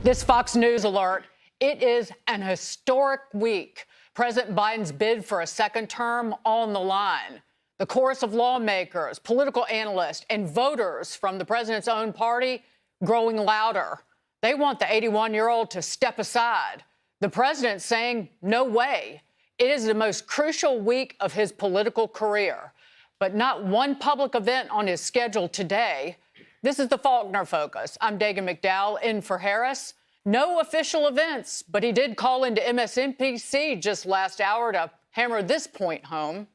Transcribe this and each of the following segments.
This Fox News alert. It is an historic week. President Biden's bid for a second term on the line. The chorus of lawmakers, political analysts, and voters from the president's own party growing louder. They want the 81-year-old to step aside. The president saying, no way. It is the most crucial week of his political career. But not one public event on his schedule today. This is the Faulkner Focus. I'm Dagan McDowell in for Harris. No official events, but he did call into MSNBC just last hour to hammer this point home.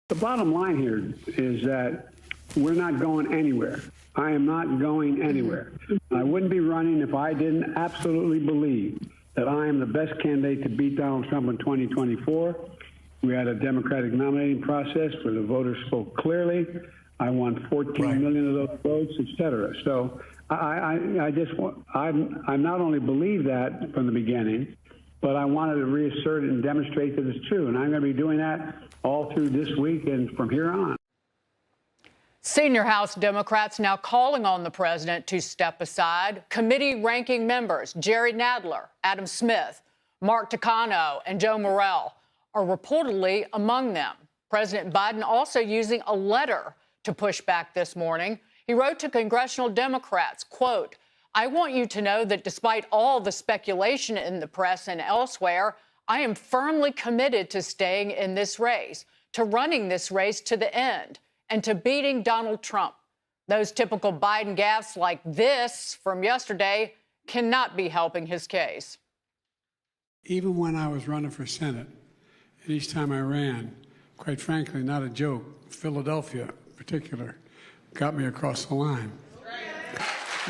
The bottom line here is that we're not going anywhere. I am not going anywhere. I wouldn't be running if I didn't absolutely believe that I am the best candidate to beat Donald Trump in 2024. We had a Democratic nominating process where the voters spoke clearly. I won 14 million of those votes, et cetera. So I not only believe that from the beginning, but I wanted to reassert it and demonstrate that it's true. And I'm going to be doing that all through this week and from here on. Senior House Democrats now calling on the president to step aside. Committee ranking members Jerry Nadler, Adam Smith, Mark Takano, and Joe Morrell are reportedly among them. President Biden also using a letter to push back this morning. He wrote to congressional Democrats, quote, I want you to know that despite all the speculation in the press and elsewhere, I am firmly committed to staying in this race, to running this race to the end, and to beating Donald Trump. Those typical Biden gaffes like this from yesterday cannot be helping his case. Even when I was running for Senate, and each time I ran, quite frankly, not a joke, Philadelphia in particular got me across the line.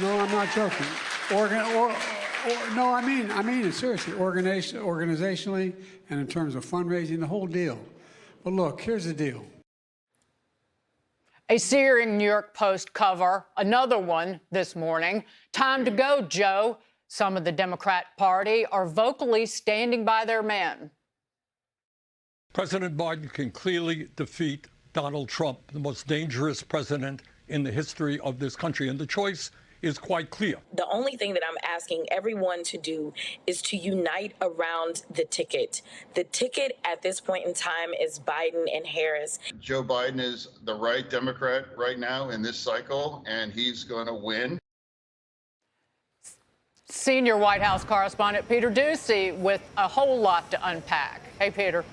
No, I'm not joking. No, I mean it seriously. Organizationally and in terms of fundraising, the whole deal. But look, here's the deal. A searing New York Post cover, another one this morning. Time to go, Joe. Some of the Democrat Party are vocally standing by their man. President Biden can clearly defeat Donald Trump, the most dangerous president in the history of this country. And the choice is quite clear. The only thing that I'm asking everyone to do is to unite around the ticket. The ticket at this point in time is Biden and Harris. Joe Biden is the right Democrat right now in this cycle, and he's going to win. Senior White House correspondent Peter Doocy with a whole lot to unpack. Hey, Peter.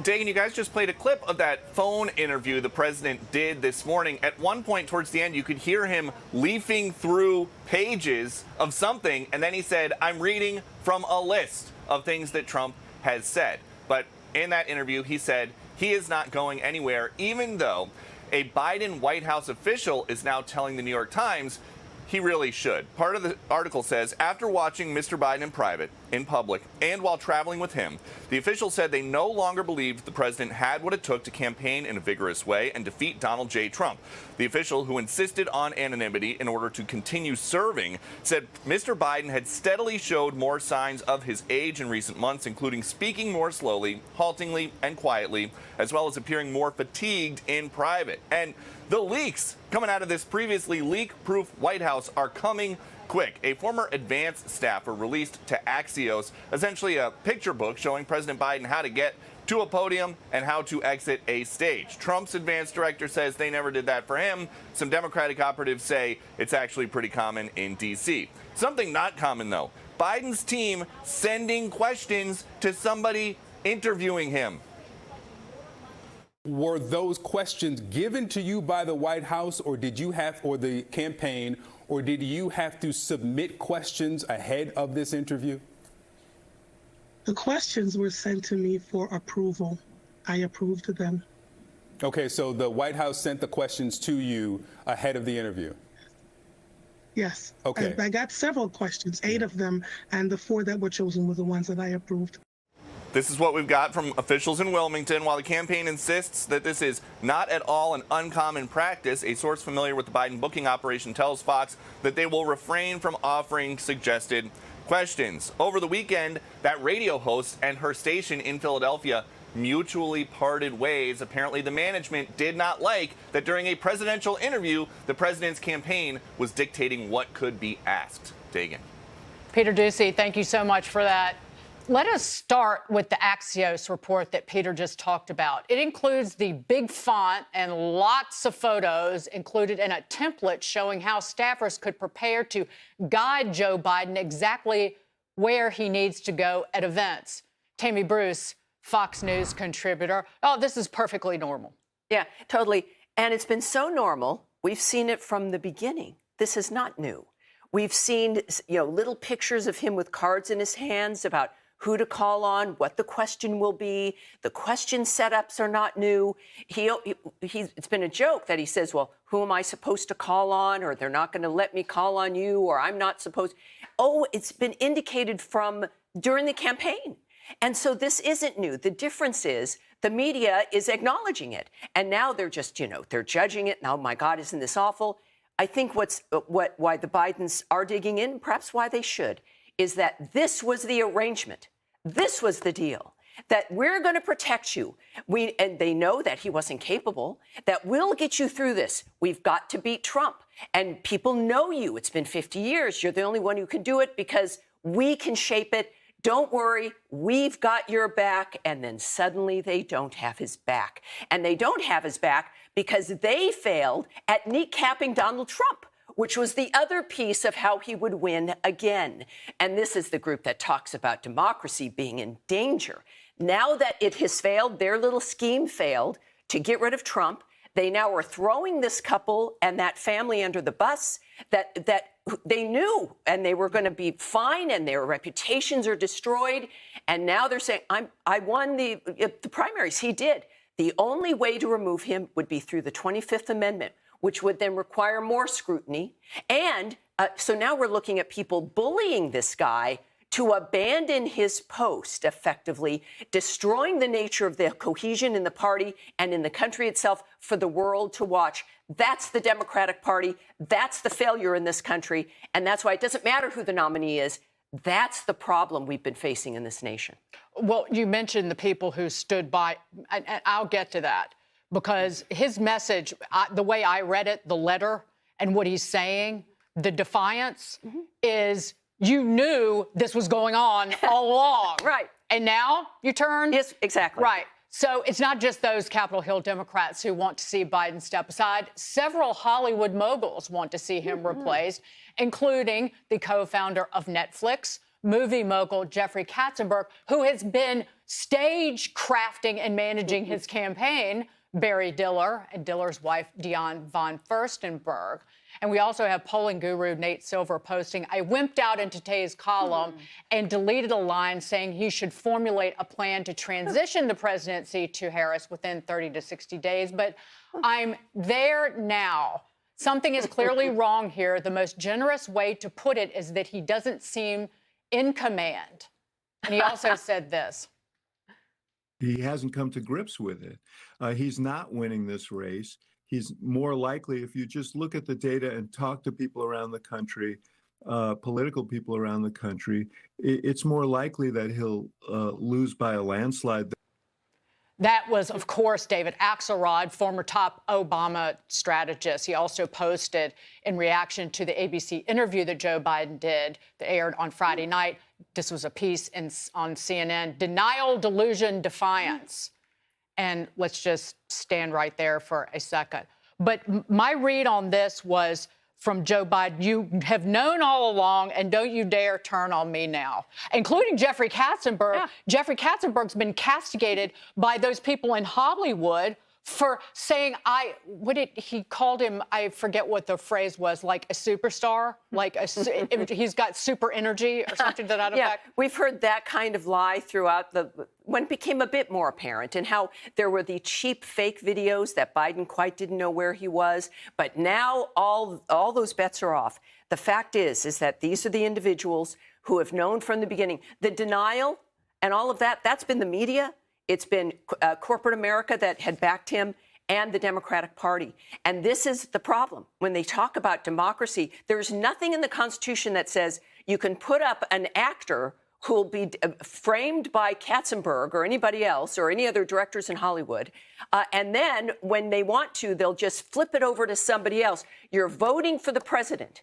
Dagan, you guys just played a clip of that phone interview the president did this morning. At one point towards the end, you could hear him leafing through pages of something, and then he said, I'm reading from a list of things that Trump has said. But in that interview, he said he is not going anywhere, even though a Biden White House official is now telling the New York Times he really should. Part of the article says, after watching Mr. Biden in private, in public, and while traveling with him, the official said they no longer believed the president had what it took to campaign in a vigorous way and defeat Donald J. Trump. The official, who insisted on anonymity in order to continue serving, said Mr. Biden had steadily showed more signs of his age in recent months, including speaking more slowly, haltingly, and quietly, as well as appearing more fatigued in private. And the leaks coming out of this previously leak-proof White House are coming quick. A former advanced staffer released to Axios essentially a picture book showing President Biden how to get to a podium and how to exit a stage. Trump's advanced director says they never did that for him. Some Democratic operatives say it's actually pretty common in D.C. Something not common, though. Biden's team sending questions to somebody interviewing him. Were those questions given to you by the White House, or did you have, or the campaign, or did you have to submit questions ahead of this interview? The questions were sent to me for approval. I approved them. Okay, so the White House sent the questions to you ahead of the interview? Yes. Okay. I got several questions, 8 of them, and the 4 that were chosen were the ones that I approved. This is what we've got from officials in Wilmington. While the campaign insists that this is not at all an uncommon practice, a source familiar with the Biden booking operation tells Fox that they will refrain from offering suggested questions. Over the weekend, that radio host and her station in Philadelphia mutually parted ways. Apparently, the management did not like that during a presidential interview, the president's campaign was dictating what could be asked. Dagan. Peter Doocy, thank you so much for that. Let us start with the Axios report that Peter just talked about. It includes the big font and lots of photos included in a template showing how staffers could prepare to guide Joe Biden exactly where he needs to go at events. Tammy Bruce, Fox News contributor. Oh, this is perfectly normal. Yeah, totally. And it's been so normal. We've seen it from the beginning. This is not new. We've seen, little pictures of him with cards in his hands about who to call on, what the question will be. The question setups are not new. It's been a joke that he says, well, who am I supposed to call on? Or they're not going to let me call on you, or I'm not supposed. Oh, it's been indicated from during the campaign. And so this isn't new. The difference is the media is acknowledging it. And now they're just, they're judging it. Now, my God, isn't this awful? I think why the Bidens are digging in, perhaps why they should, is that this was the arrangement. This was the deal, that we're going to protect you. And they know that he wasn't capable, that we'll get you through this. We've got to beat Trump. And people know you. It's been 50 years. You're the only one who can do it because we can shape it. Don't worry, we've got your back. And then suddenly they don't have his back. And they don't have his back because they failed at kneecapping Donald Trump, which was the other piece of how he would win again. And this is the group that talks about democracy being in danger. Now that it has failed, their little scheme failed to get rid of Trump, they now are throwing this couple and that family under the bus that they knew, and they were going to be fine, and their reputations are destroyed. And now they're saying, I won the primaries. He did. The only way to remove him would be through the 25th Amendment, which would then require more scrutiny. And so now we're looking at people bullying this guy to abandon his post, effectively destroying the nature of the cohesion in the party and in the country itself for the world to watch. That's the Democratic Party. That's the failure in this country. And that's why it doesn't matter who the nominee is. That's the problem we've been facing in this nation. Well, you mentioned the people who stood by, and I'll get to that, because his message, the way I read it, the letter and what he's saying, the defiance is, you knew this was going on all along. Right. And now you turn? Yes, exactly. Right. So it's not just those Capitol Hill Democrats who want to see Biden step aside. Several Hollywood moguls want to see him replaced, including the co-founder of Netflix, movie mogul Jeffrey Katzenberg, who has been stage crafting and managing his campaign, Barry Diller, and Diller's wife, Dionne von Furstenberg. And we also have polling guru Nate Silver posting, I wimped out in today's column and deleted a line saying he should formulate a plan to transition the presidency to Harris within 30 to 60 days. But I'm there now. Something is clearly wrong here. The most generous way to put it is that he doesn't seem in command. And he also said this. He hasn't come to grips with it. He's not winning this race. He's more likely, if you just look at the data and talk to people around the country, political people around the country, it's more likely that he'll lose by a landslide. That was, of course, David Axelrod, former top Obama strategist. He also posted, in reaction to the ABC interview that Joe Biden did, that aired on Friday night, this was a piece on CNN, Denial, Delusion, Defiance. And let's just stand right there for a second. But my read on this was from Joe Biden, you have known all along, and don't you dare turn on me now, including Jeffrey Katzenberg. Yeah. Jeffrey Katzenberg's been castigated by those people in Hollywood for saying, he called him, I forget what the phrase was, like a superstar, like he's got super energy or something to that effect. Yeah, we've heard that kind of lie throughout when it became a bit more apparent, and how there were the cheap fake videos that Biden quite didn't know where he was. But now all those bets are off. The fact is that these are the individuals who have known from the beginning. The denial and all of that's been the media. It's been corporate America that had backed him and the Democratic Party. And this is the problem. When they talk about democracy, there's nothing in the Constitution that says you can put up an actor who will be framed by Katzenberg or anybody else or any other directors in Hollywood. And then when they want to, they'll just flip it over to somebody else. You're voting for the president.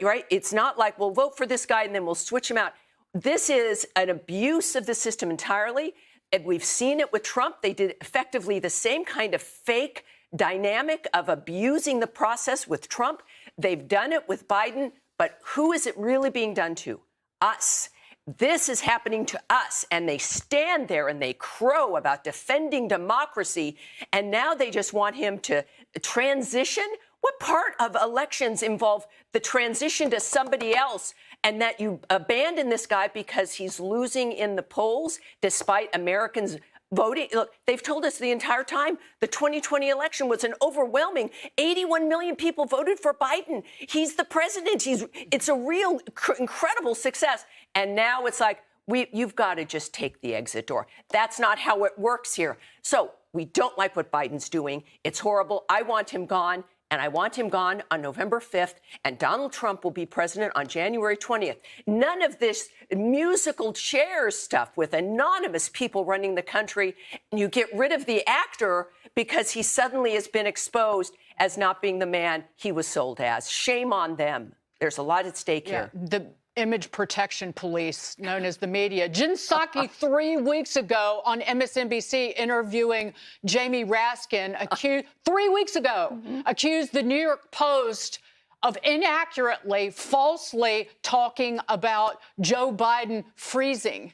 right? It's not like we'll vote for this guy and then we'll switch him out. This is an abuse of the system entirely. And we've seen it with Trump. They did effectively the same kind of fake dynamic of abusing the process with Trump. They've done it with Biden. But who is it really being done to? Us. This is happening to us. And they stand there and they crow about defending democracy. And now they just want him to transition. What part of elections involve the transition to somebody else and that you abandon this guy because he's losing in the polls despite Americans voting? Look, they've told us the entire time the 2020 election was an overwhelming 81 million people voted for Biden. He's the president. It's a real incredible success. And now it's like, you've got to just take the exit door. That's not how it works here. So we don't like what Biden's doing. It's horrible. I want him gone. And I want him gone on November 5th, and Donald Trump will be president on January 20th. None of this musical chairs stuff with anonymous people running the country. And you get rid of the actor because he suddenly has been exposed as not being the man he was sold as. Shame on them. There's a lot at stake here. The image protection police, known as the media. Jen Psaki 3 weeks ago on MSNBC interviewing Jamie Raskin, accused 3 weeks ago, accused the New York Post of inaccurately, falsely talking about Joe Biden freezing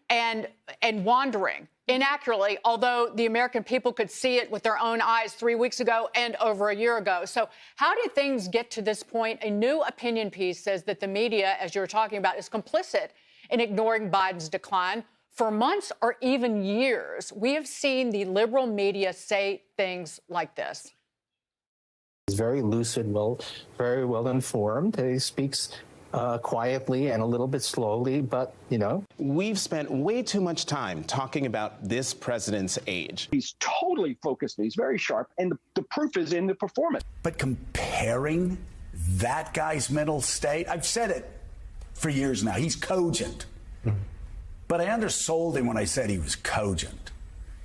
and wandering. Inaccurately, although the American people could see it with their own eyes 3 weeks ago and over a year ago. So how did things get to this point? A new opinion piece says that the media, as you were talking about, is complicit in ignoring Biden's decline. For months or even years, we have seen the liberal media say things like this. He's very lucid, very well informed. He speaks quietly and a little bit slowly, but, you know. We've spent way too much time talking about this president's age. He's totally focused. He's very sharp. And the proof is in the performance. But comparing that guy's mental state, I've said it for years now, he's cogent. But I undersold him when I said he was cogent.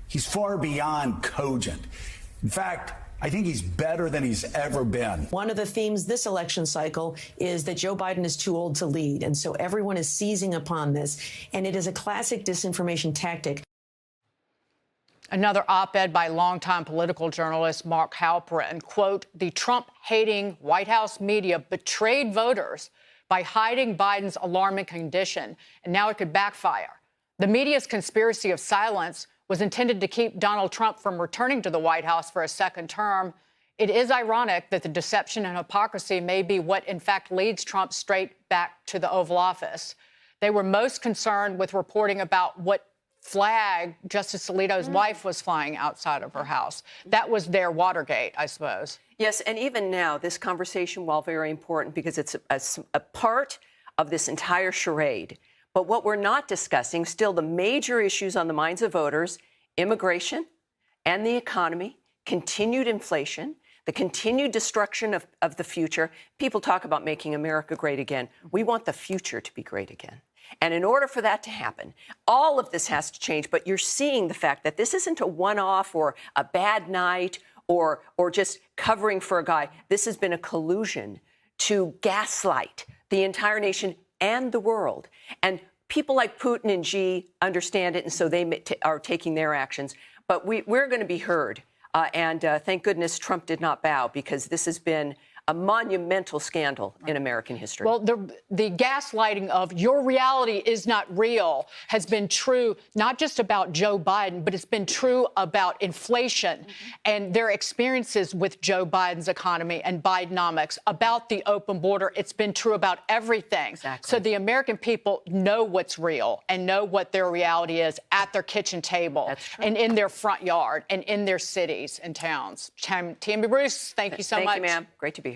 He's far beyond cogent. In fact, I think he's better than he's ever been. One of the themes this election cycle is that Joe Biden is too old to lead. And so everyone is seizing upon this. And it is a classic disinformation tactic. Another op-ed by longtime political journalist Mark Halperin, quote, the Trump-hating White House media betrayed voters by hiding Biden's alarming condition, and now it could backfire. The media's conspiracy of silence was intended to keep Donald Trump from returning to the White House for a second term. It is ironic that the deception and hypocrisy may be what, in fact, leads Trump straight back to the Oval Office. They were most concerned with reporting about what flag Justice Alito's wife was flying outside of her house. That was their Watergate, I suppose. Yes, and even now, this conversation, while very important, because it's a part of this entire charade, but what we're not discussing, still the major issues on the minds of voters, immigration and the economy, continued inflation, the continued destruction of the future. People talk about making America great again. We want the future to be great again. And in order for that to happen, all of this has to change. But you're seeing the fact that this isn't a one-off or a bad night or just covering for a guy. This has been a collusion to gaslight the entire nation and the world. And people like Putin and Xi understand it, and so they are taking their actions. But we're going to be heard. And thank goodness Trump did not bow, because this has been a monumental scandal in American history. Well, the gaslighting of your reality is not real has been true, not just about Joe Biden, but it's been true about inflation and their experiences with Joe Biden's economy and Bidenomics, about the open border. It's been true about everything. Exactly. So the American people know what's real and know what their reality is at their kitchen table and in their front yard and in their cities and towns. Tammy Bruce, thank you so much. Thank you, ma'am. Great to be here.